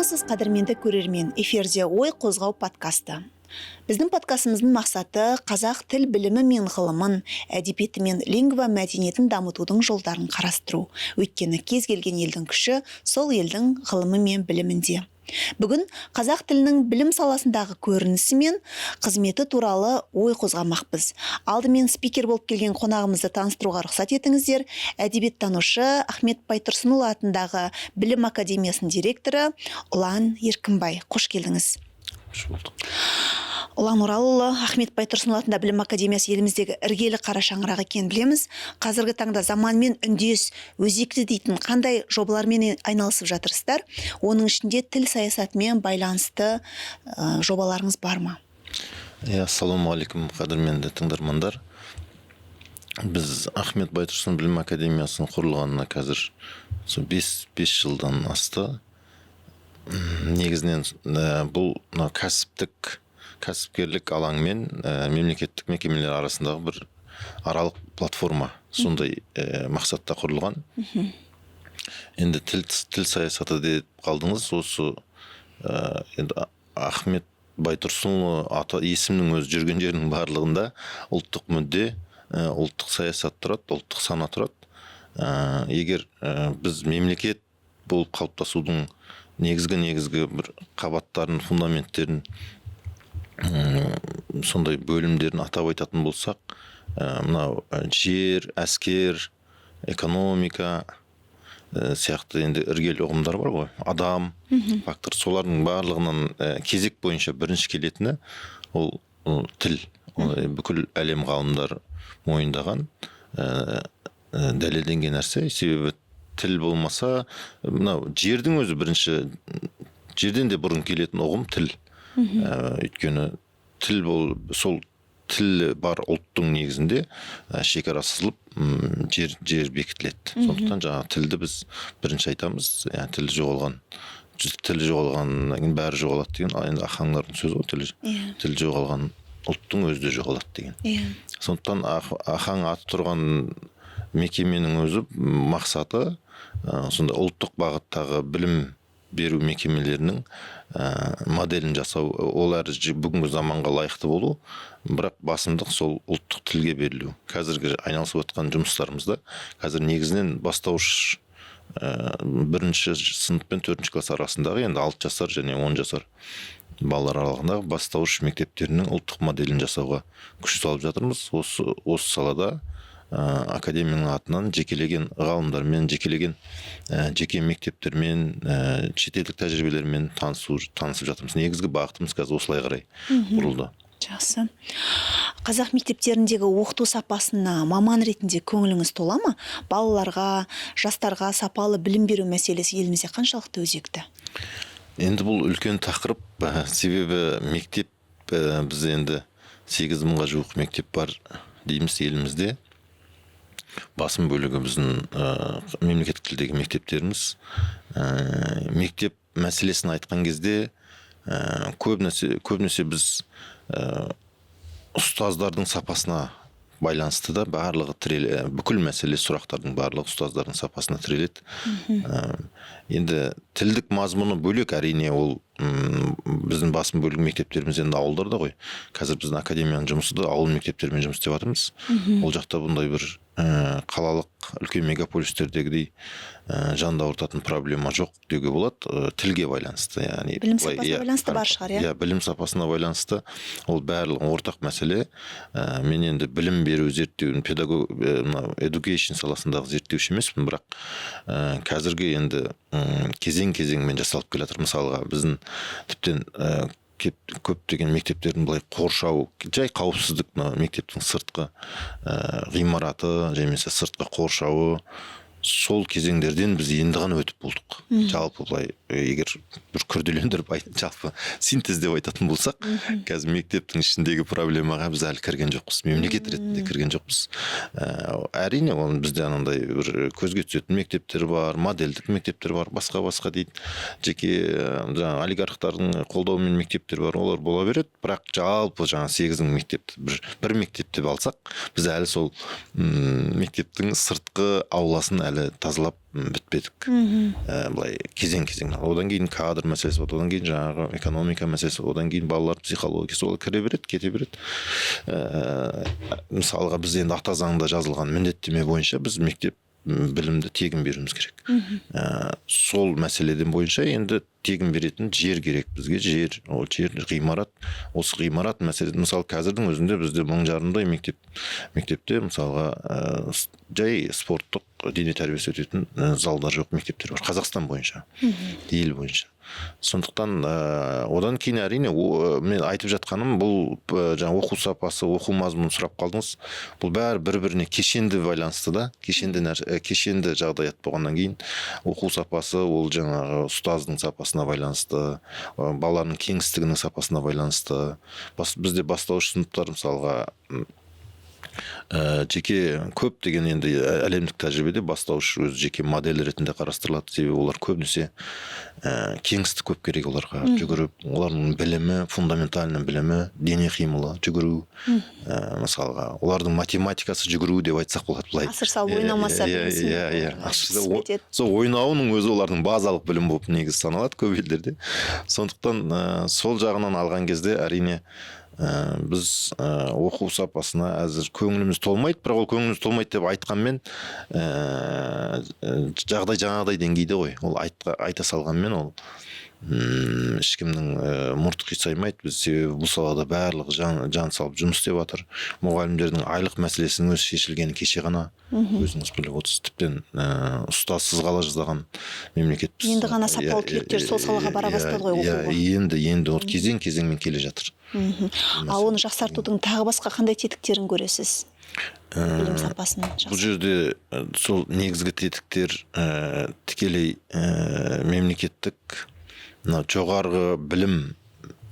Саламатсыз қадірменді көрермен, эфирде ой қозғау подкасты. Біздің подкастымыздың мақсаты қазақ тіл білімі мен ғылымын, әдебиеті мен лингва мәдениетін дамытудың жолдарын қарастыру. Өйткені кез келген елдің күші сол елдің ғылымы мен білімінде. Бүгін қазақ тілінің білім саласындағы көрінісі мен қызметі туралы ой қозғамақпыз. Алдымен спикер болып келген қонағымызды таныстыруға рұқсат етіңіздер. Әдебиеттанушы Ахмет Байтұрсынұлы атындағы Білім академиясының директоры Ұлан Еркінбай. Қош келдіңіз. Ұлан Оралұлы, Ахмет Байтұрсынұлы атындағы Білім академиясы еліміздегі іргелі қара шаңырақ екенін білеміз. Қазіргі таңда заманмен үндес, өзекті дейтін қандай жобалармен айналысып жатырсыздар? Оның ішінде тіл саясатымен байланысты жобаларыңыз бар ма? Ассалаумағалейкум, қадірменді тыңдармандар. Біз Ахмет Байтұрсынұлы Білім академиясының құрылғанына қазір 5 жылдан асты. Негізінен бұл кәсіпкерлік алаңмен мемлекеттік мекемелер арасындағы бір аралық платформа, сондай мақсатта құрылған. Енді тіл саясаты деп қалдыңыз, осы енді Ахмет Байтұрсынұлы аты есімнің өзі жүрген жерінің барлығында ұлттық мүдде, ұлттық саясат тұрады, ұлттық сана тұрады. Егер біз мемлекет болып қалыптасудың негізгі бір қабаттарын, фундаменттерін, сондай бөлімдерін атап айтатын болсақ, мынау жер, әскер, экономика сияқты енді іргелі ұғымдар бар ғой, адам фактор, солардың барлығынан кезек бойынша бірінші келетіні ол тіл. Бүкіл әлем ғалымдар мойындаған, дәлелденген нәрсе. Себебі тіл болмаса, мынау жердің өзі бірінші, жерден де бұрын келетін ұғым тіл. Өйткені сол тіл бар ұлттың негізінде шекара сызылып, жер бекітіледі. Сондықтан жаңағы тілді біз бірінші айтамыз, тіл жоғалғаннан кейін бәрі жоғалады деген, енді ахаңдардың сөзі ғой, тіл жоғалған ұлттың өзі де жоғалады деген. Сондықтан ахаң аты тұрған мекеменің өзі мақсаты сонда ұлттық бағыттағы білім беру мекемелерінің моделін жасау, ол әрі бүгінгі заманға лайықты болу, бірақ басымдық сол ұлттық тілге берілу. Қазіргі айналысып отқан жұмыстарымызда қазір негізінен бастауыш 1-ші сынып пен 4-ші класс арасындағы, енді 6 жасар және 10 жасар балалар аралығындағы бастауыш мектептерінің ұлттық моделін жасауға күш салып жатырмыз. Осы салада академияның атынан жекелеген ғалымдармен, жекелеген жеке мектептермен, шетелдік тәжірибелермен танысып жатырмыз. Негізгі бағытымыз қазір осылай қарай бұрылды. Жақсы. Қазақ мектептеріндегі оқыту сапасына маман ретінде көңіліңіз тола ма? Балаларға, жастарға сапалы білім беру мәселесі елімізде қаншалықты өзекті? Енді бұл үлкен тақырып, себебі мектеп, біз енді 8 мыңға жуық мектеп бар дейміз елімізде. Басым бөлігі біздің мемлекеттік тілдегі мектептеріміз. Мектеп мәселесін айтқан кезде көбінесе біз ұстаздардың сапасына байланысты да барлығы бүкіл мәселе сұрақтардың барлығы ұстаздардың сапасына тіреледі. Енді тілдік мазмұны бөлек, әрине ол біздің басым бөлігі мектептеріміз енді ауылдарда ғой. Қазір біздің академияның жұмысы да ауыл мектептермен жұмыс істеп жатырмыз. Ол жақта бұндай бір қалалық үлкен мегаполистердегідей жанды ауыртатын проблема жоқ деуге болады. Тілге байланысты, яғни білім сапасына байланысты бар шығар, иә? Білім сапасына байланысты ол барлығы ортақ мәселе. Мен енді білім беру зерттеуін education саласындағы зерттеуші емеспін, бірақ қазіргі енді кезең-кезеңмен жасалып келе жатыр. Мысалға біздің тіптен көптеген мектептердің былай қоршау, жай қауіпсіздік, мектептің сыртқы ғимараты, жемесе сыртқы қоршауы, сол кезеңдерден біз енді ғана өтіп болдық. Жалпы былай, егер бір күрделендіріп жалпы синтездеп айтатын болсақ, қазір мектептің ішіндегі проблемаға біз әлі кірген жоқпыз, мемлекет ретінде кірген жоқпыз. Әрине, оның бізде анандай бір көзге түсетін мектептер бар, модельдік мектептер бар, басқа дейді. Жеке олигархтардың қолдауымен мектептер бар, олар бола береді. Бірақ жалпы 8 мектепті бір мектеп деп алсақ, біз әлі сол мектептің сыртқы ауласын әлі тазалап бітпедік. Былай кезең одан кейін кадр мәселесі болады, одан кейін жаңағы экономика мәселесі, одан кейін балалар психологиясы, ол кіре береді, кете береді. Мысалға біз енді ата заңда жазылған міндеттеме бойынша біз мектеп білімді тегін беруіміз керек. Сол мәселеден бойынша енді тегін беретін жер керек бізге, ол жер, ғимарат. Осы ғимарат мәселесі, мысалы қазірдің өзінде бізде 1000 мектепте мысалға жай спорттық дене тәрбиесі өтетін залдар жоқ мектептер бар Қазақстан бойынша, ел бойынша. Сондықтан одан кейін әрине мен айтып жатқаным, бұл жаңа оқу сапасы, оқу мазмұнын сұрап қалдыңыз. Бұл бәрі бір-біріне кешенді байланысты да, кешенді жағдаят болғаннан кейін оқу сапасы ол жаңағы ұстаздың сапасына байланысты, баланың кеңістігінің сапасына байланысты. Бізде бастауыш сыныптар мысалға жеке көп деген енді әлемдік тәжірибеде бастауыш өз жеке модель ретінде қарастырылады. Себебі олар көбінесе кеңістік көп керек оларға, жүгіріп, олардың білімі, фундаментальный білімі, дене қимылы, жүгіру. Мысалға, олардың математикасы жүгіру деп айтсақ болады былай. Асыр салып ойнамаса сол ойнауының өзі олардың базалық білім болып негізі саналады көп елдерде. Сондықтан сол жағынан алған кезде әрине біз оқу сапасына әзір көңіліміз толмайды, бірақ ол көңіліміз толмайды деп айтқанмен жағдай жаңағыдай деңгейде ғой. Ол айта салғанмен ол ешкімнің мұрты қисаймайды. Біз себебі бұл салада барлығы жан салып жұмыс істеп жатыр. Мұғалімдердің айлық мәселесінің өзі шешілгені кеше ғана өзіңіз біліп отырсыз. Тіптен ұстазсыз қала жаздаған мемлекетпіз. Енді ғана сапалы түлектер сол салаға бара бастады ғой оқуға. Енді кезең-кезеңмен келе жатыр. Ал оны жақсартудың тағы басқа қандай тетіктерін көресіз? Білім сапасын бұл жерде сол негізгі тетіктер тікелей мемлекеттік жоғарғы білім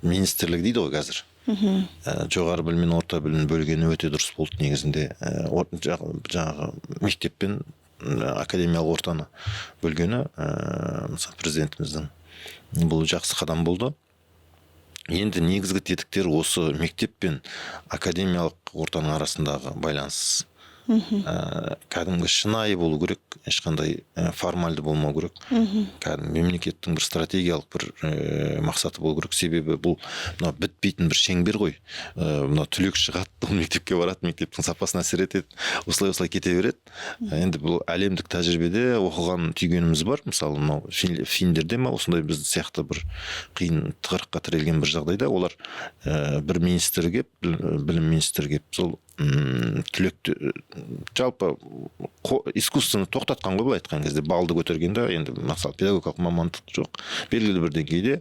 министрлігі дейді ғой қазір. Жоғары білім мен орта білім бөлгені өте дұрыс болды негізінде. Жаңағы мектеппен академиялық ортаны бөлгені президентіміздің бұл жақсы қадам болды. Енді негізгі тетіктер осы мектеп пен академиялық ортаның арасындағы байланыс. Кәдімгі шынайы болу керек, ешқандай формальды болмау керек. Кәдімгі мемлекеттің бір стратегиялық бір мақсаты болу керек. Себебі бұл бітпейтін бір шеңбер ғой. Түлек шығады, мектепке барады, мектептің сапасына әсер етеді. Осылай кете береді. Енді бұл әлемдік тәжірибеде оқыған түйгеніміз бар. Мысалы, фильмдерде осындай біз сияқты бір қиын тығырыққа тірелген бір жағдайда олар бір министр кеп, білім министрі кеп, сол түлекті жалпы искусствоны тоқтатқан ғой, былай айтқан кезде балды көтергенде, енді мысалы педагогикалық мамандық жоқ, белгілі бір деңгейде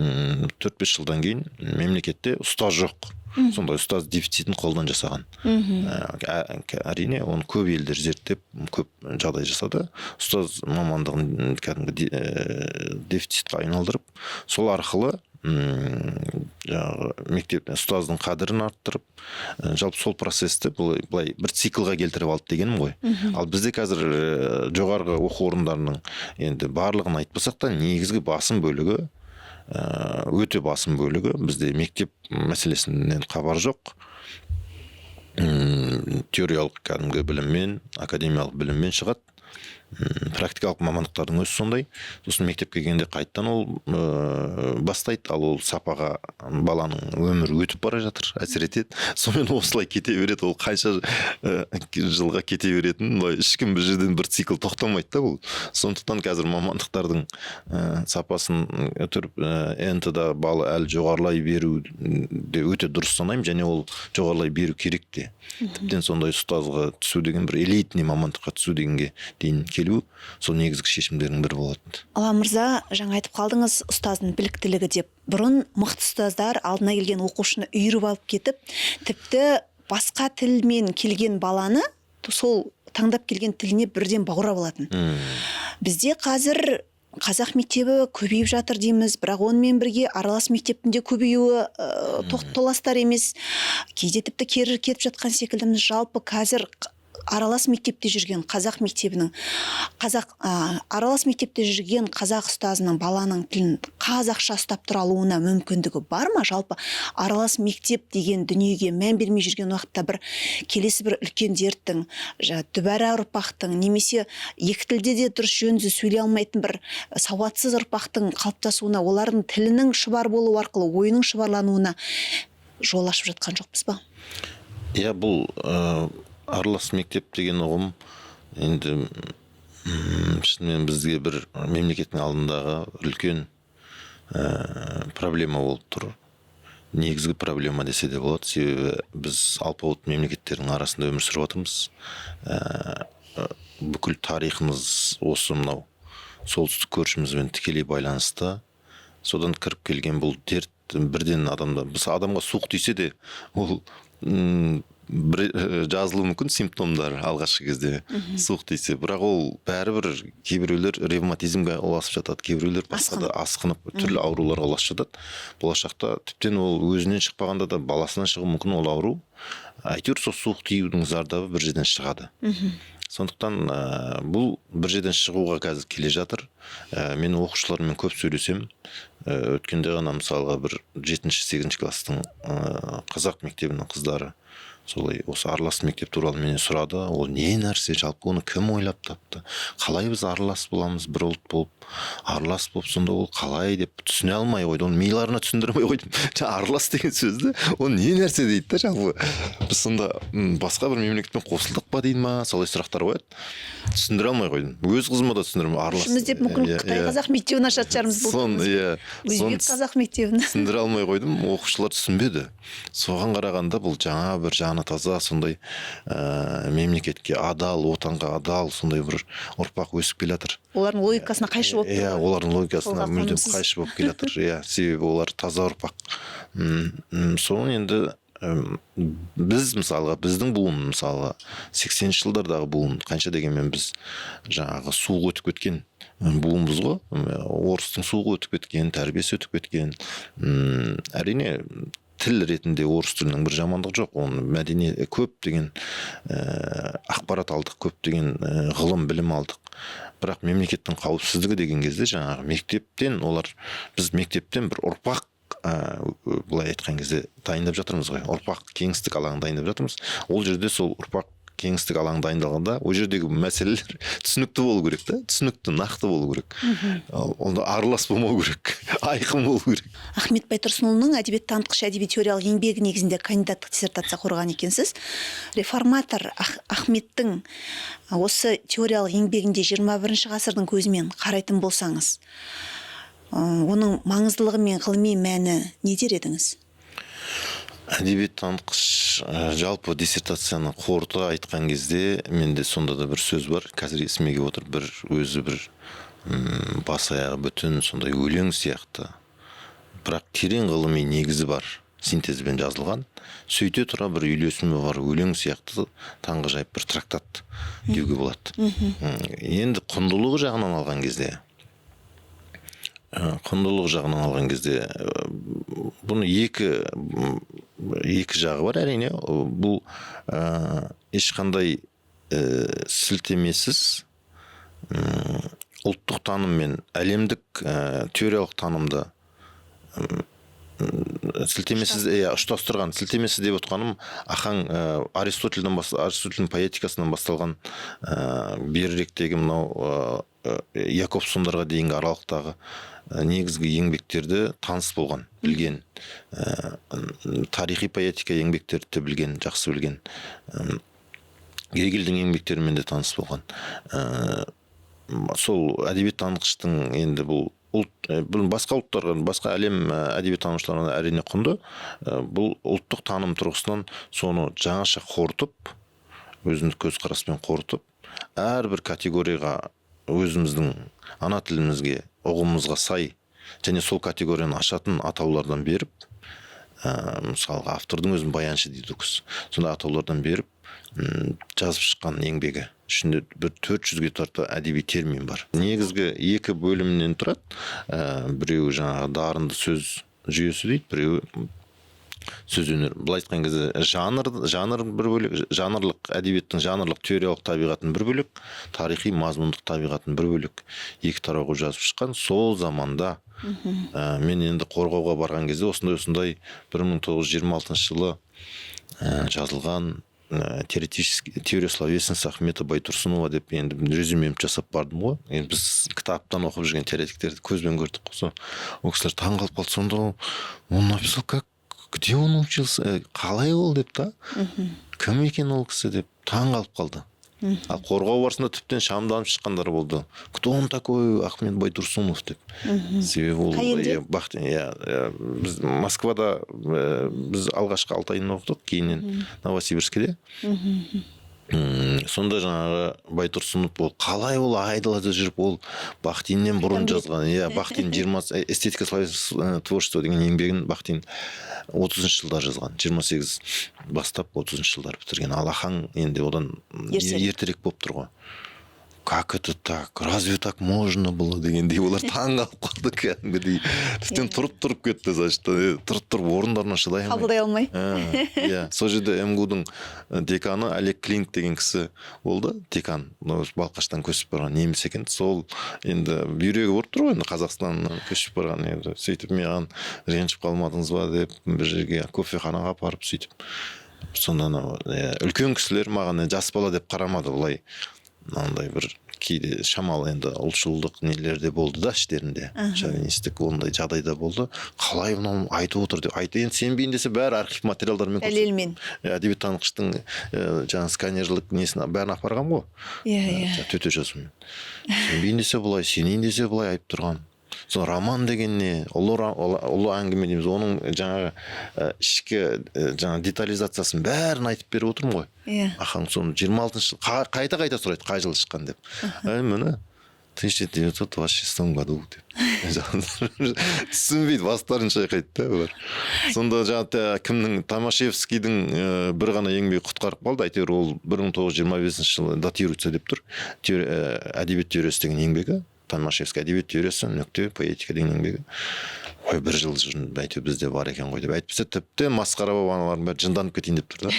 4-5 жылдан кейін мемлекетте ұстаз жоқ. Сондай ұстаз дефицитін қолдан жасаған. Әрине, оны көп елдер зерттеп, көп жағдай жасады. Ұстаз мамандығын кәдімгі дефицитқа айналдырып, сол арқылы мектеп ұстаздың қадірін арттырып, жалпы сол процесті былай бір циклға келтіріп алды дегенім ғой. Ал бізде қазір жоғарғы оқу орындарының енді барлығын айтпасақ та негізгі басым бөлігі, өте басым бөлігі бізде мектеп мәселесінен хабар жоқ. Теориялық кәдімгі біліммен, академиялық біліммен шығады. Практикалық мамандықтардың өзі сондай. Сосын мектепке келгенде қайттан ол бастайды, ал ол сапаға баланың өмірі өтіп бара жатыр, әсер етеді. Сонымен осылай кете береді, ол қанша жылға кете беретін, ешкім бір жерден бір цикл тоқтамайды да бұл. Сондықтан қазір мамандықтардың сапасын өтіріп, НТ-да балы әлі жоғарылай беру де өте дұрыс санаймын, және ол жоғарылай беру керек те. Тіптен сондай ұстазға түсу деген бір элитный мамандыққа түсу дегенге дейін келу, сол негізгі шешімдердің бірі болады. Ала мырза, жаңа айтып қалдыңыз ұстаздың біліктілігі деп. Бұрын мықты ұстаздар алдына келген оқушыны үйіріп алып кетіп, тіпті басқа тілмен келген баланы сол таңдап келген тіліне бірден баурап алатын. Бізде қазір қазақ мектебі көбейіп жатыр дейміз, бірақ онымен бірге аралас мектептінде көбеюі толастар емес. Кейде тіпті кері кетіп жатқан секілдіміз. Жалпы қазір аралас мектепте жүрген қазақ мектебінің аралас мектепте жүрген қазақ ұстазының баланың тілін қазақша ұстап тұра алуына мүмкіндігі бар ма? Жалпы аралас мектеп деген дүниеге мән бермей жүрген уақытта бір келесі бір үлкен дерттің, дүбәра ұрпақтың, немесе екі тілде де дұрыс жөнді сөйлей алмайтын бір сауатсыз ұрпақтың қалыптасуына, олардың тілінің шұбар болу арқылы ойының шұбарлануына жол ашып жатқан жоқпыз ба? Иә, бұл аралас мектеп деген ұғым енді шынымен бізге бір мемлекеттің алдындағы үлкен проблема болып тұр. Негізгі проблема десе де болады, себебі біз алпауыт мемлекеттердің арасында өмір сүріп отырмыз. Бүкіл тарихымыз осы мынау солтүстік көршімізбен тікелей байланысты. Содан кіріп келген бұл дерт бірден адамға суық тисе де, ол жазылуы мүмкін симптомдар алғашқы кезде суық тисе, бірақ ол бәрібір кейбіреулер ревматизмге ұласып жатады, кейбіреулер басқа да асқынып түрлі ауруларға ұласып жатады. Болашақта тіптен ол өзінен шықпағанда да баласынан шығуы мүмкін ол ауру. Әйтеуір сол суық тиюдің зардабы бір жерден шығады. Сондықтан бұл бір жерден шығуға қазір келе жатыр. Мен оқушылармен көп сөйлесем, өткенде ғана мысалға бір 7-8 класстың қазақ мектебінің қыздары солай осы аралас мектеп туралы менен сұрады. Ол не нәрсе, жалпы оны кім ойлап тапты? Қалай біз аралас боламыз, бір ұлт болып, аралас болып, сонда ол қалай деп түсіне алмай қойды. Оны миларына түсіндірмей қойдым. Аралас деген сөзді, ол не нәрсе дейді да, жалпы. Біз сонда басқа бір мемлекетпен қосылдық па дейді ма? Солай сұрақтар қояды. Түсіндіре алмай қойдым. Өз қызыма да түсіндірмей, аралас. Үшіміз деп мүмкін Қытай қазақ мектебін ашатын шығармыз бұл. Өзбек қазақ мектебін. Түсіндіре алмай қойдым, оқушылар түсінбеді. Соған қарағанда бұл жаңа бір жаны таза сондай мемлекетке адал, отанға адал сондай бір ұрпақ өсіп келе жатыр. Олардың логикасына қайшы болып тұр. Олардың логикасына мүлдем қайшы болып келе жатыр. Себебі олар таза ұрпақ. Соның енді біз мысалға, біздің буын мысалға 80-ші жылдардағы буын, қанша дегенмен біз жаңағы суық өтіп кеткен буынбыз ғой. Орыстың суығы өтіп кеткен, тәрбиесі өтіп кеткен. Әрине тіл ретінде орыс тілінің бір жамандығы жоқ. Оның мәдени көптеген ақпарат алдық, көптеген ғылым, білім алдық. Бірақ мемлекеттің қауіпсіздігі деген кезде жаңағы мектептен біз мектептен бір ұрпақ былай айтқан кезде дайындап жатырмыз ғой. Ұрпақ кеңістік алаңын дайындап жатырмыз. Ол жерде сол ұрпақ кеңістік алаңы дайындалғанда, ол жердегі мәселелер түсінікті болу керек та, түсінікті, нақты болу керек. Онда аралас болмау керек, айқын болу керек. Ахмет Байтұрсынұлының әдебиет танытқыш әдеби теориялық еңбегі негізінде кандидаттық диссертация қорғаған екенсіз. Реформатор Ахметтің осы теориялық еңбегінде 21 ғасырдың көзімен қарайтын болсаңыз, оның маңыздылығы мен ғылыми мәні не дер едіңіз? Әдебиет танытқыш жалпы диссертацияны қорыта айтқан кезде менде сонда да бір сөз бар, қазір есіме келіп отыр, өзі бір бас аяғы бүтін сондай өлең сияқты, бірақ терең ғылыми негізі бар, синтезбен жазылған, сөйте тұра бір үйлесімі бар өлең сияқты таңғажайып бір трактат деуге болады. Енді құндылығы жағынан алған кезде бұны екі жағы бар әрине. Бұл ешқандай сілтемесіз ұлттық таным мен әлемдік теориялық танымды сілтемесіз ұштастырған. Сілтемесіз деп отқаным Ахаң Аристотельдің поэтикасынан басталған беріректегі мынау Якобсондарға дейінгі аралықтағы негізгі еңбектерді таныс болған, білген, тарихи поэтика еңбектерді білген, жақсы білген, Гегельдің еңбектерімен де таныс болған. Сол әдебиет танытқыштың енді бұл басқа ұлттарға, басқа әлем әдебиет танушыларына әрине құнды. Бұл ұлттық таным тұрғысынан соны жаңаша қорытып, өзіндік көзқараспен қорытып, әрбір категорияға өзіміздің ана тілімізге, ұғымымызға сай, және сол категорияны ашатын атаулардан беріп, мысалға автордың өзін баяншы дейді күз. Сонда атаулардан беріп, жазып шыққан еңбегі. Ішінде бір 400-ге тарта әдеби термин бар. Негізгі екі бөлімнен тұрады. Біреуі жаңағы дарынды сөз жүйесі дейді, біреуі сөз өнер. Былай айтқан кезде жанр бір бөлек, жанрлық әдебиеттің жанрлық теориялық табиғатын бір бөлек, тарихи мазмұндық табиғатын бір бөлек. Екі тарауға жазып шыққан. Сол заманда мен енді қорғауға барған кезде осындай 1926 жылы жазылған теория словесности Ахмета Байтұрсынова деп енді резюмемді жасап бардым ғой. Енді біз кітаптан оқып жүрген теоретиктерді көзбен көрдік қой. Ол кісілер таңғалып қалды. Сонда он написал, где он учился, қалай ол деп та, кім екен ол кісі деп таңғалып қалды. Ал қорғау барысында тіптен шамданып шыққандар болды. Кто он такой, Ахмет Байтұрсынов деп. Себебі ол біз Москвада біз алғашқы 6 айын оқыдық, кейіннен Новосибирскіде. Сонда жаңағы Байтұрсынов ол қалай ол айдалада жүріп, ол Бахтиннен бұрын жазған. Бахтин 20 эстетика словесного творчества деген еңбегін Бахтин 30-шы жылдар жазған. 28 бастап 30-шы жылдар бітірген. Ал Ахаң енді одан ертерек болып тұр ғой. Как это так? Разве так можно было дегендей олар таңғалып қалды кәдімгідей. Тіптен тұрып кетті, тұрып орындарына шыдай алмай. Қабылдай алмай. Сол жерде МГУ-дың деканы Олег Клинк деген кісі болды, декан. Балқаштан көшіп барған неміс екен. Сол енді бүйрегі болып тұр ғой, енді Қазақстаннан көшіп барған енді. Сөйтіп маған ренжіп қалмадыңыз ба деп бір жерге кофеханаға апарып сөйтіп. Сонда үлкен кісілер маған жас бала деп қарамады, былай. Мынандай бір кейде шамалы енді ұлтшылдық нелерде болды да іштерінде. Шовинистік ондай жағдайда болды. Қалай мынау айтып отыр деп. Енді сенбейін десе бәрі архив материалдармен дәлелмен. Әдебиеттанғыштың жаңа сканерлік несін бәрін апарған ғой. Төте жазумен. Сенбейін десе былай, сенейін десе былай айтып тұрған. Сол роман деген не? Ұлы әңгіме дейміз. Оның жаңағы ішкі жаңа детализациясын бәрін айтып беріп отырмын ғой. Ахаң соны 26-шы қайта сұрайды, қай жылы шыққан деп. Міне 1926 году деп. Түсінбейді, бастарын шайқайды да олар. Сонда жаңа кімнің Томашевскийдің бір ғана еңбегі құтқарып қалды. Әйтеуір ол 1925 жылы датируется деп тұр. Әдебиет теориясы деген еңбегі. Томашевский әдебиет теориясы, нүкте, поэтика деген еңбегі. Ой, бір жыл әйтеуір бізде бар екен ғой деп. Әйтпесе тіптен масқара болып аналардың бәрі жынданып кетейін деп тұр да.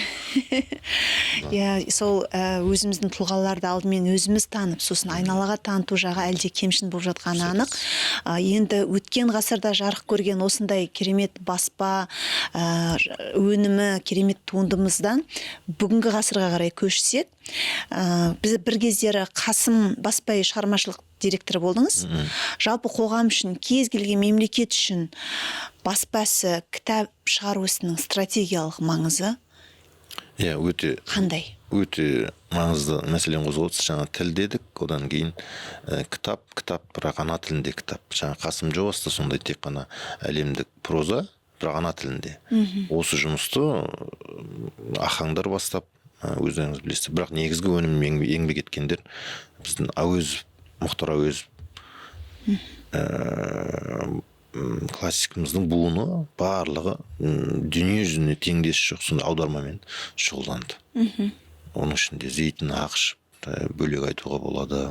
Сол өзіміздің тұлғаларды алдымен өзіміз танып, сосын айналаға таныту жағы әлде кемшін болып жатқаны анық. Енді өткен ғасырда жарық көрген осындай керемет баспа өнімі, керемет туындымыздан бүгінгі ғасырға қарай көшсек, біз бір кездері Қасым Баспай шығармашылық директоры болдыңыз. Жалпы қоғам үшін, кез келген мемлекет үшін баспасы, кітап шығару ісінің стратегиялық маңызы өте қандай? Өте маңызды мәселен қозғалды. Жаңа тіл дедік, одан кейін кітап, бірақ ана тілінде кітап. Жаңа Қасым Жобасы да сондай, тек қана әлемдік проза, бірақ ана тілінде. Осы жұмысты Ахаңдар бастап, өздеріңіз білесіздер. Бірақ негізгі өнім еңбек еткендер біздің Әуезов, Мұхтар Әуезов, классикіміздің буыны барлығы дүние жүзіне теңдесі жоқ сондай аудармамен шұғылданды. Оның ішінде Зейтін Ақышев бөлек айтуға болады,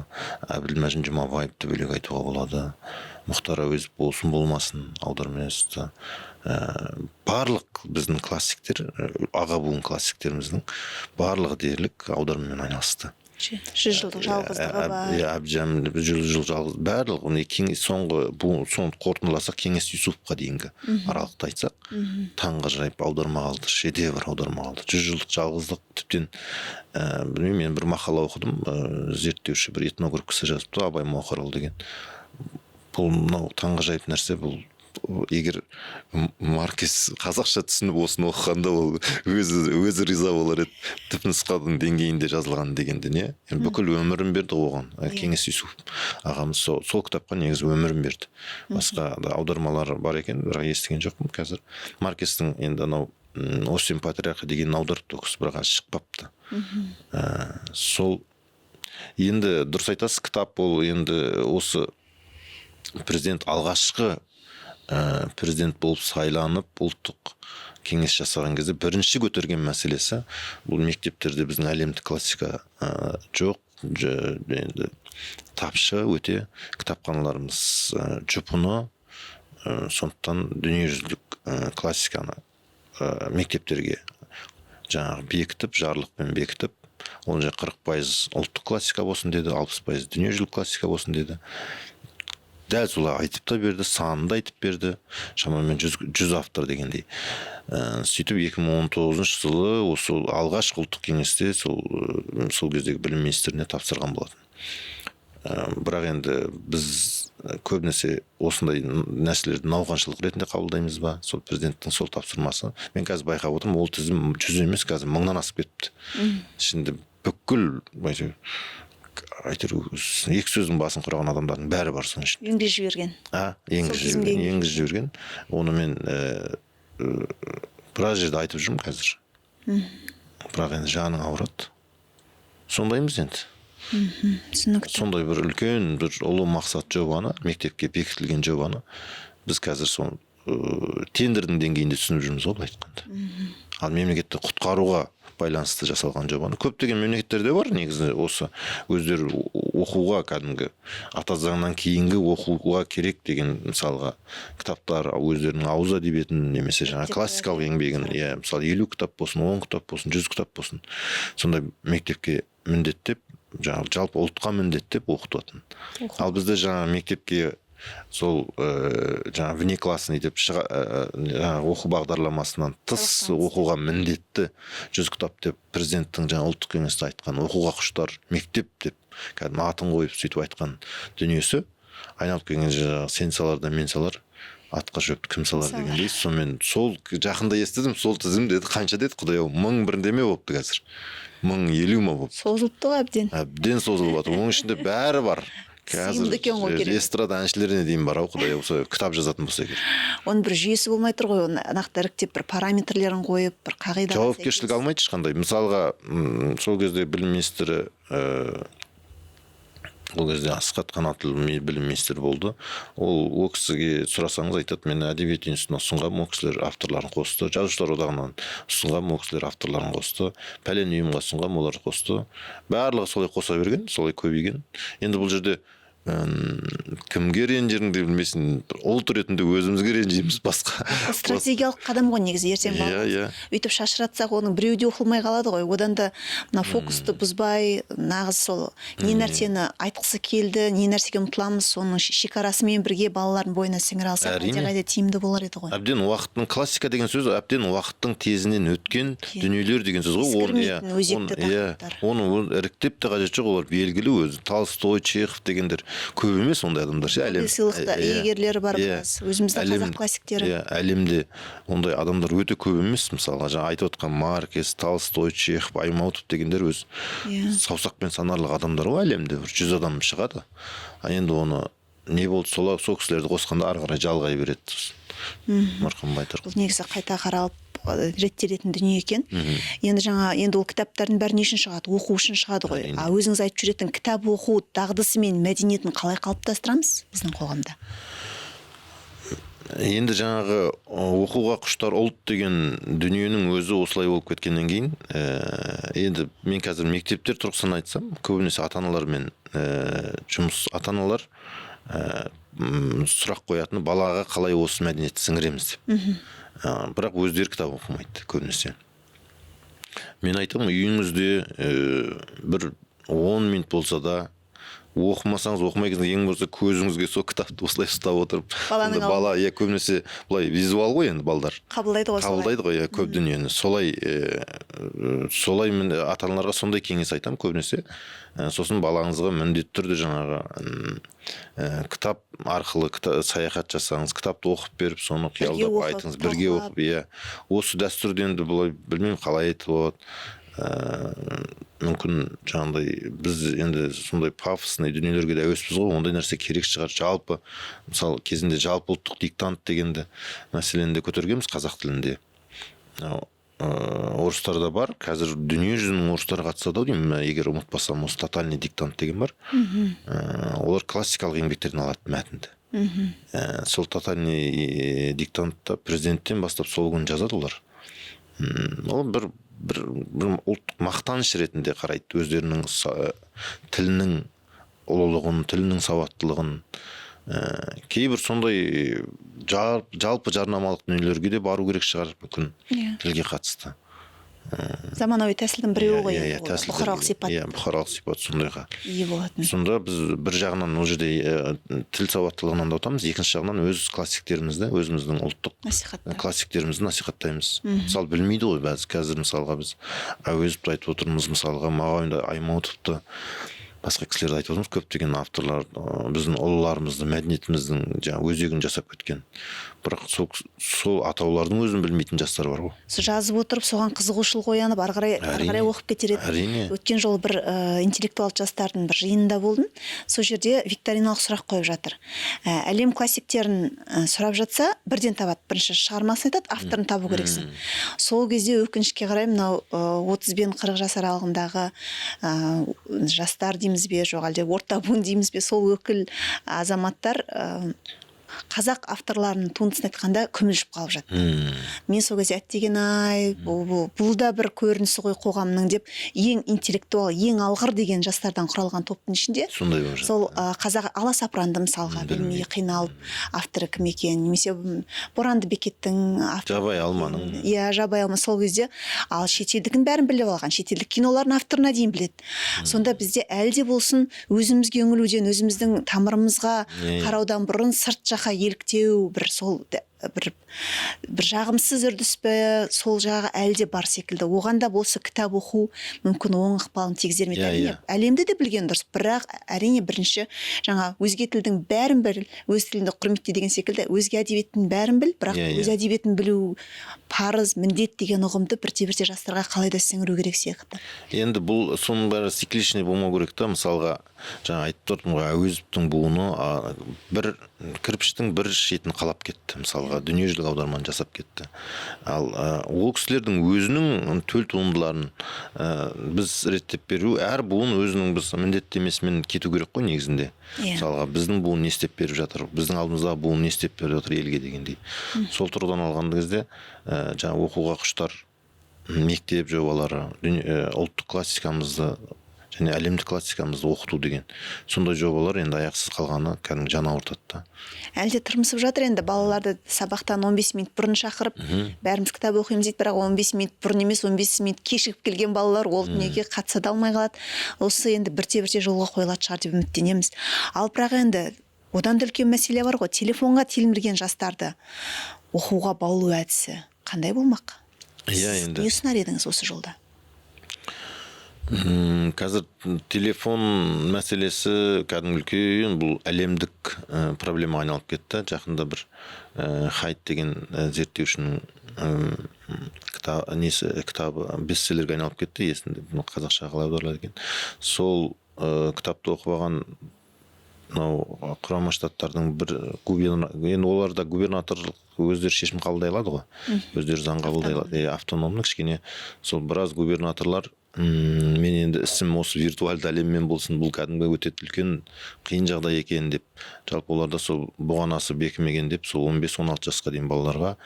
Әбділмәжін Жұмабаевты бөлек айтуға болады, Мұхтар Әуезов болсын болмасын аудармасы. Барлық біздің классиктер, аға буын классиктеріміздің барлығы дерлік аудармамен айналысты. 100 жылдық жалғыздығы бар. Әбдіжәміл 100 жыл жалғыз. Барлығы соңғы қорытындыласақ Кеңес Юсуповқа дейінгі аралықты айтсақ, таңғажайып аударма қалды, шедевр аударма қалды. 100 жылдық жалғыздық тіптен білмеймін, мен бір мақала оқыдым, зерттеуші бір этнограф кісі жазыпты, Абай Мауқарұлы деген. Бұл мынау таңғажайып нәрсе, бұл егер Маркес қазақша түсініп осыны оқығанда ол өзі риза болар еді. Түпнұсқаның деңгейінде жазылған дегенде не? Бүкіл өмірін берді оған. Кеңес Юсупов ағамыз сол кітапқа негізі өмірін берді. Басқа да аудармалары бар екен, бірақ естіген жоқпын қазір. Маркестің енді анау Освен патриархы деген аударыпты, бірақ шықпапты. Сол енді дұрыс айтасыз, кітап ол енді осы президент алғашқы президент болып сайланып ұлттық кеңес жасаған кезде бірінші көтерген мәселесі бұл мектептерде біздің әлемдік классика жоқ, енді тапшы өте, кітапханаларымыз жұпыны, сондықтан дүниежүзілік классиканы мектептерге жаңағы бекітіп, жарлықпен бекітіп, ол 40% ұлттық классика болсын деді, 60% дүниежүзілік классика болсын деді. Дәл солай айтып та берді, санын да айтып берді, шамамен 100 автор дегендей. Сөйтіп 2019 жылы осы алғашқы ұлттық кеңесте сол кездегі білім министріне тапсырған болатын. Бірақ енді біз көбінесе осындай нәрселерді науқаншылық ретінде қабылдаймыз ба, сол президенттің сол тапсырмасы. Мен қазір байқап отырмын, ол тізім 100 емес, қазір 1000-нан асып кетіпті. Ішінде бүкіл екі сөздің басын құраған адамдардың бәрі бар соның ішінде. Енгізіп жіберген. Енгізіп жіберген. Оны мен біраз жерде айтып жүрмін қазір. Бірақ енді жаның ауырады. Сондаймыз енді. Түсінікті. Сондай бір үлкен бір ұлы мақсат жобаны, мектепке бекітілген жобаны біз қазір сол тендердің деңгейінде түсініп жүрміз ғой, былай айтқанда. Ал мемлекетті құтқаруға байланысты жасалған жобаны көптеген мемлекеттерде бар, негізі осы өздері оқуға, кәдімгі ата заңнан кейінгі оқуға керек деген мысалға кітаптар өздерінің ауыз әдебиетін немесе жаңа классикалық еңбегін, мысалы 50 кітап болсын, 10 кітап болсын, 100 кітап болсын, сондай мектепке міндеттеп, жалпы ұлтқа міндеттеп оқытатын. Ал бізде жаңа мектепке сол жаңа внеклассный деп оқу бағдарламасынан тыс оқуға міндетті 100 кітап деп президенттің жаңа ұлттық кеңесте айтқан оқуға құштар мектеп деп кәдімгі атын қойып сөйтіп айтқан дүниесі айналып келген жаңағы сен салар да мен салар, атқа шөпті кім салар дегендей. Сонымен сол жақында естідім, сол тізім деді, қанша деді, құдай-ау, 1001 деме болыпты қазір. 1050 ма болып. Созылыпты ғой әбден. Әбден созылып жатыр. Оның ішінде бәрі бар. Сыйымды екен ғой керек. Эстрада әншілеріне дейін бар, құдай осы кітап жазатын болса керек. Оның бір жүйесі болмай тұр ғой, оны нақты іріктеп бір параметрлерін қойып, бір қағида. Жауапкершілік алмайды ешқандай. Мысалға, сол кезде білім министрі ол кезде Асхат Қанатұлы білім министрі болды. Ол кісіге сұрасаңыз айтады, мен әдебиет институтына ұсынғанмын, ол кісілер авторларын қосты. Жазушылар одағынан ұсынғанмын, ол кісілер авторларын қосты. Пәлен ұйымға ұсынғанмын, олар қосты. Барлығы солай қоса берген, солай көбейген. Енді бұл жерде кімге ренжіріңді білмесін, ұлт ретінде өзімізге ренжиміз, басқа. Стратегиялық қадам ғой негізі, ертең баламыз. Өйтіп шашыратсақ, оның біреуде оқылмай қалады ғой. Одан да фокусты бұзбай, нағыз сол не нәрсені айтқысы келді, не нәрсеге ұмтыламыз, соның шекарасымен бірге балалардың бойына сіңіре алсақ, қайда тиімді болар еді ғой. Әбден уақыттың, классика деген сөз, әбден уақыттың тезінен өткен дүниелер деген сөз ғой. Ескірмейтін өзекті тақырыптар. Оны іріктеп те қажет жоқ, олар белгілі өзі. Толстой, Чехов дегендер көп емес ондай адамдар ше, әлем. Сыйлықта иегерлері бар біраз, өзіміздің қазақ классиктері. Әлемде ондай адамдар өте көп емес, мысалға жаңа айтып отқан Маркес, Толстой, Чехов, Аймаутов дегендер өз саусақпен санарлық адамдар ғой әлемде, 100 адам шығады. Енді оны не болды, сол кісілерді қосқанда ары қарай жалғай береді. Марқұм Байтұр. Бұл негізі қайта қаралып реттелетін дүние екен. Енді ол кітаптардың бәрі не үшін шығады? Оқу үшін шығады ғой. Өзіңіз айтып жүретін кітап оқу дағдысы мен мәдениетін қалай қалыптастырамыз біздің қоғамда? Енді жаңағы оқуға құштар ұлт деген дүниенің өзі осылай болып кеткеннен кейін, енді мен қазір мектептер тұрғысынан айтсам, көбінесе ата-аналармен ата-аналар сұрақ қоятыны балаға қалай осы мәдениетті сіңіреміз деп. Бірақ өздері кітап оқымайды көбінесе. Мен айтамын, үйіңізде бір 10 минут болса да оқымасаңыз оқымай кезінде ең болса көзіңізге сол кітапты осылай ұстап отырып, бала көбінесе былай визуал ғой енді балдар. Қабылдайды ғой көп дүниені. Солай мен ата-аналарға сондай кеңес айтамын көбінесе. Сосын балаңызға міндетті түрде жаңағы кітап арқылы саяхат жасаңыз, кітапты оқып беріп, соны қиялдап айтыңыз, бірге оқып, осы дәстүрді енді былай білмеймін қалай айтып болады. Мүмкін жаңағыдай біз енді сондай пафосный дүниелерге де әуеспіз ғой, ондай нәрсе керек шығар. Жалпы мысалы кезінде жалпы ұлттық диктант дегенді мәселені де көтергенбіз қазақ тілінде. Орыстарда бар, қазір дүние жүзінің орыстары қатысады деймін, егер ұмытпасам, осы тотальный диктант деген бар. Олар классикалық еңбектерден алады мәтінді. Сол тотальный диктантта президенттен бастап сол күн жазады олар. Ол бір ұлттық мақтаныш ретінде қарайды, өздерінің тілінің ұлылығын, тілінің сауаттылығын, Кейбір сондай жалпы жарнамалық дүниелерге де бару керек шығар мүмкін тілге қатысты. Заманауи тәсілдің біреуі ғой. Бұқаралық сипат. Иә, бұқаралық сипат сондайға ие болатын. Сонда біз бір жағынан ол жерде тіл сауаттылығынан да ұтамыз, екінші жағынан өз классиктерімізді, өзіміздің ұлттық классиктерімізді насихаттаймыз. Мысалы білмейді ғой бәз қазір мысалға біз Әуезовті айтып отырмыз, мысалға Мағауинді, Аймауытовты, басқа кісілерді айтып отырмыз, көптеген авторлар біздің ұлыларымызды, мәдениетіміздің өзегін жасап кеткен. Бірақ сол атаулардың өзін білмейтін жастар бар ғой. Жазып отырып, соған қызығушылық оянып, ары қарай оқып кетер еді. Әрине. Өткен жолы бір интеллектуал жастардың бір жиынында болдым. Сол жерде викториналық сұрақ қойып жатыр. Әлем классиктерін сұрап жатса, бірден табады. Бірінші шығармасын айтады, авторын табу керексің. Сол кезде өкінішке қарай мынау 30 бен 40 жас аралығындағы жастар дейміз бе, жоқ әлде орта буын дейміз бе, сол өкіл азаматтар қазақ авторларының туындысын айтқанда күмілжіп қалып жатты. Мен сол кезде әттеген-ай, бұл да бір көрінісі ғой қоғамның деп, ең интеллектуал, ең алғыр деген жастардан құралған топтың ішінде сол қазақ аласапыранды мысалға білмей қиналып, авторы кім екен, немесе Боранды Бекеттің Жабай Алманың. Иә, Жабай Алма сол кезде ал шетелдікін бәрін біліп алған, шетелдік кинолардың авторына дейін біледі. Сонда бізде әлде болсын өзімізге үңілуден, өзіміздің тамырымызға қараудан бұрын сырт жаққа еліктеу бір сол бір жағымсыз үрдіс пе, сол жағы әлде бар секілді. Оған да болса кітап оқу мүмкін оң ықпалын тигізер ме? Әлемді де білген дұрыс, бірақ әрине бірінші жаңа өзге тілдің бәрін біл, өз тіліңді құрметте деген секілді, өзге әдебиеттің бәрін біл, бірақ өз әдебиетін білу парыз, міндет деген ұғымды бірте-бірте жастарға қалай да сіңіру керек сияқты. Енді бұл соның бәрі цикличный болмау керек та, мысалға жаңа айтып тұрдым ғой, Әуезовтің буыны бір кірпіштің бір шетін қалап кетті, мысалға дүниежүзілік аударманы жасап кетті. Ал ол кісілердің өзінің төл туындыларын біз реттеп беру, әр буын өзінің біз міндеттемесімен кету керек қой негізінде. Мысалға біздің буын не істеп беріп жатыр, біздің алдымыздағы буын не істеп беріп жатыр елге дегендей. Сол тұрғыдан алған кезде жаңа оқуға құштар мектеп жобалары, ұлттық классикамызды және әлемдік классикамызды оқыту деген сондай жобалар енді аяқсыз қалғаны кәдімгі жан ауыртады. Әлде тырмысып жатыр енді балаларды сабақтан 15 минут бұрын шақырып, бәріміз кітап оқимыз дейді, бірақ 15 минут бұрын емес, 15 минут кешігіп келген балалар ол дүниеге қатыса да алмай қалады. Осы енді бірте-бірте жолға қойылады шығар деп үміттенеміз. Ал бірақ енді одан да үлкен мәселе бар ғой, телефонға телмірген жастарды оқуға баулу әдісі қандай болмақ? Енді не ұсынар едіңіз осы жолда? Қазір телефон мәселесі кәдімгі үлкен бұл әлемдік проблема айналып кетті. Жақында бір Хайт деген зерттеушінің кітабы бестселлерге айналып кетті, есімде қазақша қалай аударылады екен. Сол кітапты оқып алған Құрама Штаттардың бір енді олар да губернаторлық өздері шешім қабылдай алады ғой, өздері заң қабылдай алады, автономны кішкене. Сол біраз губернаторлар мен енді ісім осы виртуалды әлеммен болсын, бұл кәдімгі өте үлкен қиын жағдай екен деп, жалпы оларда сол бұғанасы бекімеген деп, сол 15-16 жасқа дейін балаларға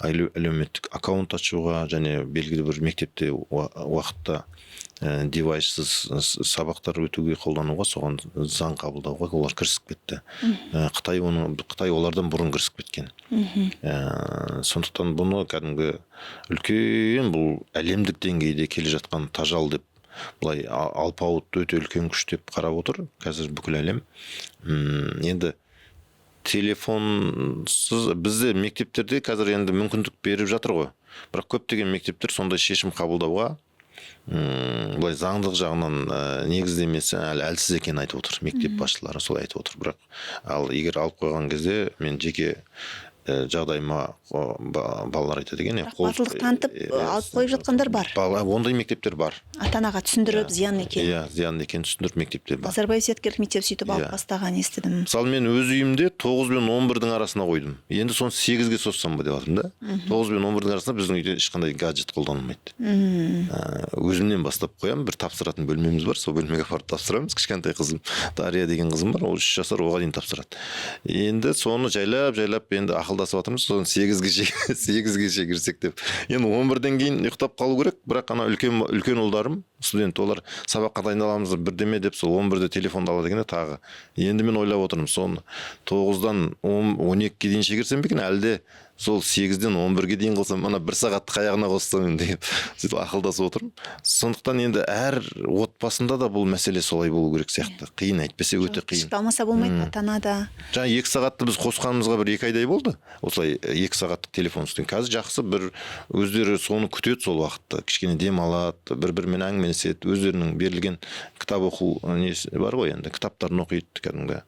әлеуметтік аккаунт ашуға және белгілі бір мектепте уақытта девайссыз сабақтар өтуге қолдануға, соған заң қабылдауға олар кірісіп кетті. Қытай олардан бұрын кірісіп кеткен. Сондықтан бұны кәдімгі үлкен бұл әлемдік деңгейде келе жатқан тажал деп, бұлай алпауыт өте үлкен күш деп қарап отыр қазір бүкіл әлем. Енді телефонсыз бізде мектептерде қазір енді мүмкіндік беріп жатыр ғой, бірақ көптеген мектептер сондай шешім қабылдауға былай заңдық жағынан негіздемесі әлсіз екенін айтып отыр, мектеп басшылары солай айтып отыр. Бірақ ал егер алып қойған кезде мен жеке жағдайыма балалар айтады екен. Батылдық танытып алып қойып жатқандар бар. Ондай мектептер бар. Ата-анаға түсіндіріп, зиян екен. Иә, зиян екен түсіндіріп мектептер бар. Назарбаев зияткерлік мектеп сөйтіп алып бастаған естідім. Мысалы мен өз үйімде 9 пен 11-дің арасына қойдым. Енді соны 8-ге соссам ба деп жатырмын да. 9 пен 11-дің арасында біздің үйде ешқандай гаджет қолданылмайды. Өзімнен бастап қоямын, бір тапсыратын бөлмеміз бар, сол бөлмеге апарып тапсырамыз. Кішкентай қызым, Дария деген қызым бар, ол 3 жасар, оған дейін тапсырады. Енді соны жайлап енді ақыл ақылдасып жатырмыз, соны 8-ге кірсек деп. Енді 11-ден кейін ұйықтап қалу керек, бірақ ана үлкен ұлдарым студент, олар сабаққа дайындаламыз бірдеме деп сол 11-де телефонды алады екен тағы. Енді мен ойлап отырмын, соны 9-дан 12-ге дейін шегірсем бе екен, әлде сол 8-ден 11-ге дейін қылсам, ана 1 сағатты қаяғына қоссам деп сөйтіп ақылдасып отырмын. Сондықтан енді әр отбасында да бұл мәселе солай болу керек сияқты. Қиын, әйтпесе өте қиын. Шыдамаса болмайды ата-анада. Жаңа 2 сағатты біз қосқанымызға бір 2 айдай болды. Осылай 2 сағаттық телефон үстінен. Қазір жақсы, бір өздері соны күтеді, сол уақытты. Кішкене дем алады, бір-бірімен әңгімелеседі, өздерінің берілген кітап оқу несі бар ғой енді, кітаптарын оқиды кәдімгі.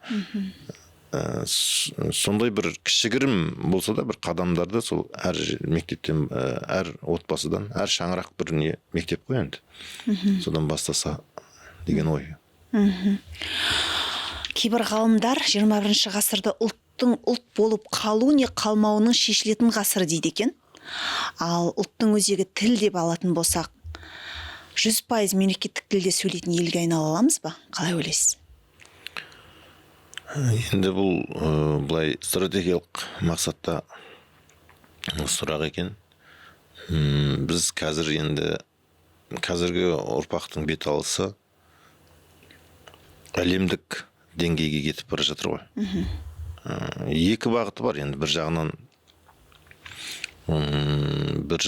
Сондай бір кішігірім болса да бір қадамдарды сол әр мектептен, әр отбасыдан, әр шаңырақ бір не мектеп қой енді. Содан бастаса деген ой. Кейбір ғалымдар 21 ғасырда ұлттың ұлт болып қалу не қалмауының шешілетін ғасыр дейді екен. Ал ұлттың өзегі тіл деп алатын болсақ, 100% мемлекеттік тілде сөйлейтін елге айнала аламыз ба? Қалай ойлайсыз? Енді бұл былай стратегиялық мақсатта сұрақ екен. Біз қазір енді қазіргі ұрпақтың бет алысы әлемдік деңгейге кетіп бара жатыр ғой. 2 бағыты бар енді, бір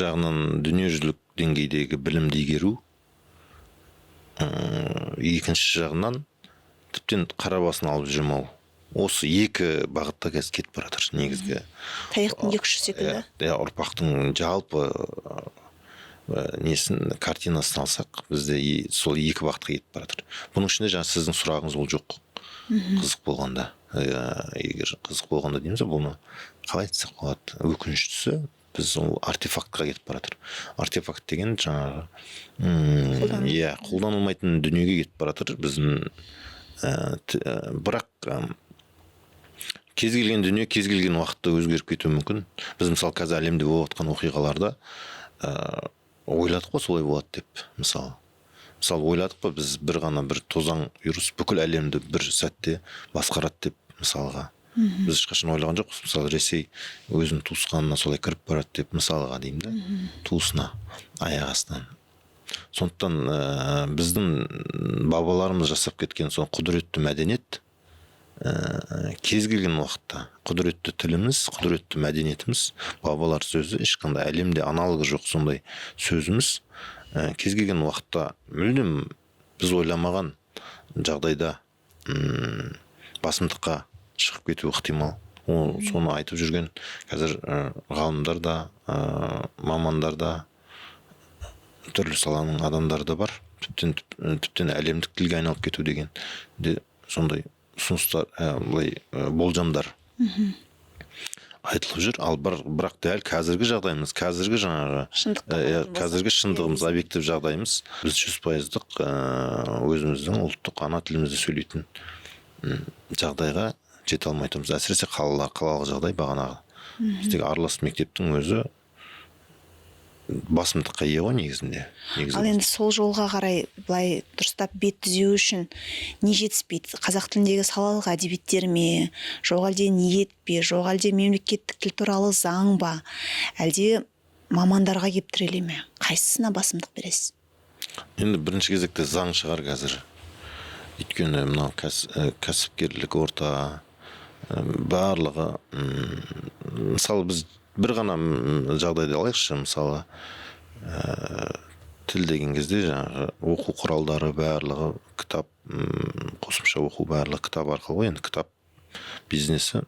жағынан дүниежүзілік деңгейдегі білімді игеру, екінші жағынан тіптен қара басын алып жүрмау. Осы 2 бағытта қазір кетіп бара жатыр негізгі. Таяқтың 2 ұшы секілді. Ұрпақтың жалпы несін картинасын алсақ, бізде сол 2 бағытқа кетіп бара жатыр. Бұның ішінде жаңа сіздің сұрағыңыз ол жоқ. Қызық болғанда, егер қызық болғанда дейміз, бұны қалай айтсақ болады? Өкініштісі, біз ол артефактқа кетіп бара жатыр. Артефакт деген жаңағы қолданылмайтын дүниеге кетіп бара жатыр. Біздің бірақ кез келген дүние кез келген уақытта өзгеріп кетуі мүмкін. Біз мысалы қазір әлемде болып жатқан оқиғаларда ойладық па солай болады деп. Мысалы ойладық па біз бір тозаң вирус бүкіл әлемді бір сәтте басқарады деп, мысалға. Біз ешқашан ойлаған жоқпыз. Мысалы Ресей өзінің туысқанына солай кіріп барады деп, мысалға деймін да, туысына аяқ астынан. Сондықтан біздің бабаларымыз жасап кеткен сол құдіретті мәдениет кез келген уақытта, құдіретті тіліміз, құдіретті мәдениетіміз, бабалар сөзі, ешқандай әлемде аналогы жоқ сондай сөзіміз кез келген уақытта мүлдем біз ойламаған жағдайда басымдыққа шығып кетуі ықтимал. Соны айтып жүрген қазір ғалымдар да, мамандар да, түрлі саланың адамдары да бар. Тіптен әлемдік тілге айналып кету деген де сондай ұсыныстар, болжамдар айтылып жүр. Ал бірақ дәл қазіргі жағдайымыз, қазіргі шындығымыз, объектив жағдайымыз, біз 100%-ық өзіміздің ұлттық ана тілімізді сөйлейтін жағдайға жете алмай тұрмыз. Әсіресе қалалық жағдай бағанағы. Біздегі аралас мектептің өзі басымдыққа ие ғой негізінде. Ал енді сол жолға қарай былай дұрыстап бет түзеу үшін не жетіспейді? Қазақ тіліндегі салалық әдебиеттер ме, жоқ әлде ниет пе, жоқ әлде мемлекеттік тіл туралы заң ба, әлде мамандарға кеп тіреле ме? Қайсысына басымдық бересіз? Енді бірінші кезекте заң шығар қазір. Өйткені мынау кәсіпкерлік орта барлығы, мысалы біз бір ғана жағдайды алайықшы, мысалы тіл деген кезде жаңағы оқу құралдары барлығы, кітап, қосымша оқу барлығы кітап арқылы ғой. Енді кітап бизнесі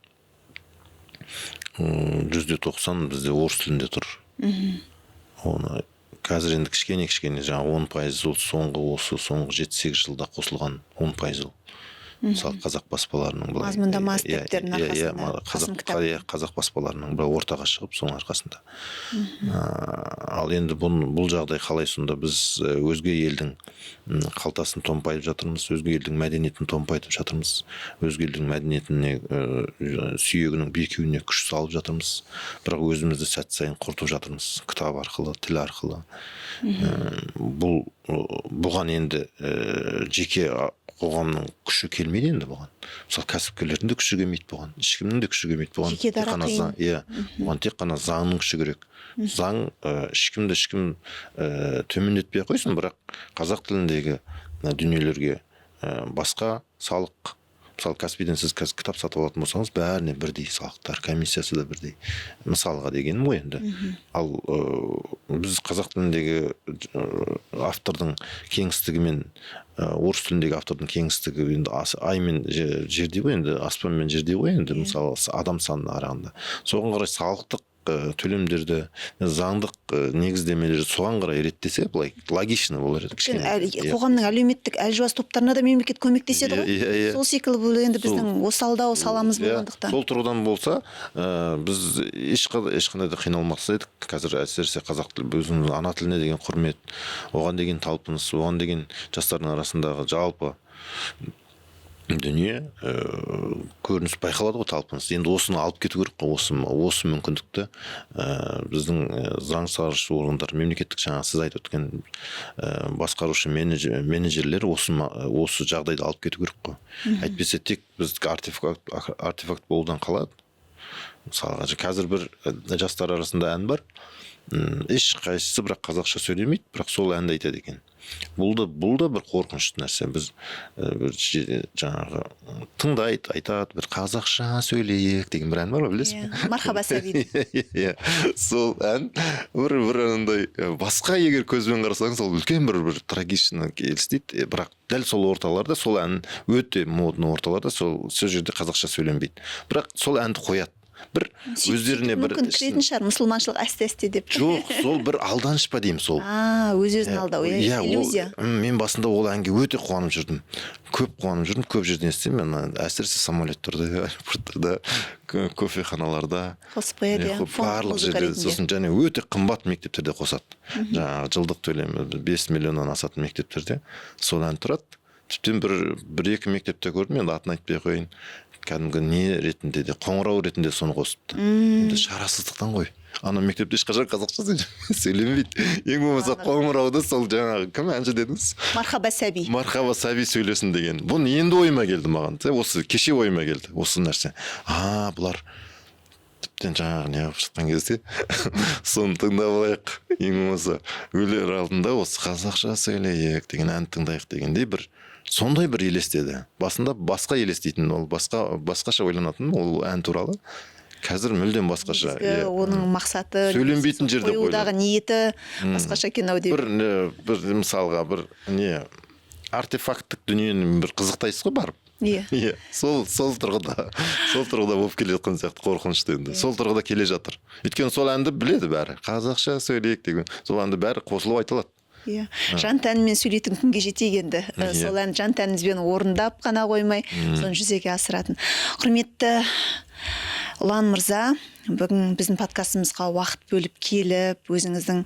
90% бізде орыс тілінде тұр. Оны қазір енді кішкене жаңағы 10% соңғы 7-8 жылда қосылған 10% мысалы қазақ баспаларының мазмұндама аспекттерінің арқасында қазақ баспаларының бір ортаға шығып соның арқасында. Ал енді бұл жағдай қалай сонда? Біз өзге елдің қалтасын томпайтып жатырмыз, өзге елдің мәдениетін томпайтып жатырмыз, өзге елдің мәдениетіне, сүйегінің бекуіне күш салып жатырмыз, бірақ өзімізді сәт сайын құртып жатырмыз кітап арқылы, тіл арқылы. Бұған енді жеке қоғамның күші келмейді енді бұған. Мысалы кәсіпкерлердің де күші келмейді бұған, ешкімнің де күші келмейді бұған. Жеке дара қиын. Бұған тек қана заңның күші керек. Заң ешкім төмендетпей қойсын, бірақ қазақ тіліндегі дүниелерге басқа салық, мысалы Каспийден сіз кітап сатып алатын болсаңыз, бәріне бірдей салықтар, комиссиясы да бірдей. Мысалға дегенім ғой енді. Ал біз қазақ тіліндегі автордың кеңістігі мен орыс тіліндегі автордың кеңістігі енді ай мен жердей ғой енді, аспан мен жердей ғой енді, мысалы адам санына қарағанда. Соған қарай салықтық төлемдерді, заңдық негіздемелерді соған қарай реттесе, былай логично болар еді. Қоғамның әлеуметтік әлжуаз топтарына да мемлекет көмектеседі ғой. Сол секілді бұл енді біздің осалдау саламыз болғандықтан. Сол тұрғыдан болса, біз ешқандай да қиналмақсыз едік. Қазір әсіресе қазақ тілі, өзінің ана тіліне деген құрмет, оған деген талпыныс, оған деген жастардың арасындағы жалпы дүние көрініс байқалады ғой, талпыныс. Енді осыны алып кету керек қой, осы мүмкіндікті біздің заң сақшы органдар, мемлекеттік жаңа сіз айтып өткен басқарушы менеджерлер осы жағдайды алып кету керек қой. Әйтпесе тек біздік артефакт болудан қалады. Мысалға қазір бір жастар арасында ән бар, ешқайсысы бірақ қазақша сөйлемейді, бірақ сол әнді айтады екен. Бұл да бір қорқынышты нәрсе. Біз жаңағы тыңдайды, айтады, бір қазақша сөйлейік деген бір ән бар, білесіз бе? Мархаба сәби. Сол ән бір анандай басқа егер көзбен қарасаңыз, сол үлкен бір трагичный елестейді, бірақ дәл сол орталарда сол ән өте модный орталарда сол жерде қазақша сөйленбейді. Бірақ сол әнді қояды. Бір өздеріне бір мүмкін кіретін шығар, мұсылманшылық әсте деп. Жоқ, сол бір алданыш па деймін сол. Өз-өзін алдау, иллюзия. Мен басында ол әнге өте қуанып жүрдім. Көп жерден естимін. Әсіресе самолеттерде, аэропорттарда, кофеханаларда, барлық жерде. Сосын және өте қымбат мектептерде қосады. Жаңағы жылдық төлемі 5 миллионнан асатын мектептерде сол ән тұрады. Тіптен бір-екі мектепте көрдім, енді атын айтпай қойын. Кәдімгі не ретінде де, қоңырау ретінде соны қосыпты. Енді шарасыздықтан ғой. Ана мектепте ешқашан қазақша сөйлемейді. Ең болмаса қоңырауды сол жаңағы кім әнші дедіңіз? Мархаба сәби. Мархаба сәби сөйлесін деген. Бұны енді ойыма келді маған. Осы кеше ойыма келді осы нәрсе. Бұлар тіптен жаңағы не қылып шыққан кезде соны тыңдап алайық. Ең болмаса өлер алдында осы қазақша сөйлейік деген ән тыңдайық дегендей сондай бір елестеді. Басында басқа елестейтін, ол басқаша ойланатын ол ән туралы. Қазір мүлдем басқаша. Оның мақсаты, сөйленбейтін жерде қоюдағы ниеті басқаша екен-ау деп. Бір мысалға артефакттық дүниені бір қызықтайсыз ғой барып. Иә. Сол тұрғыда болып келе жатқан сияқты қорқынышты енді. Сол тұрғыда келе жатыр. Өйткені сол әнді біледі бәрі. Қазақша сөйлейік деген. Сол әнді бәрі қосылып айтылады. Жан тәнімен сөйлейтін күнге жетейік енді. Сол ән жан тәнімізбен орындап қана қоймай, соны жүзеге асыратын. Құрметті Ұлан мырза, бүгін біздің подкастымызға уақыт бөліп келіп, өзіңіздің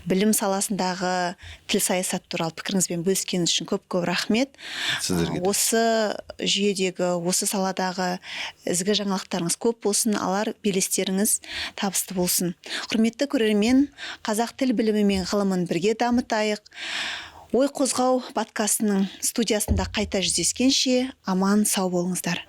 білім саласындағы тіл саясат туралы пікіріңізбен бөліскеніңіз үшін көп рахмет. Сіздерге. Осы жүйедегі, осы саладағы ізгі жаңалықтарыңыз көп болсын, алар белестеріңіз табысты болсын. Құрметті көрермен, қазақ тіл білімі мен ғылымын бірге дамытайық. Ой қозғау подкастының студиясында қайта жүздескенше аман сау болыңыздар.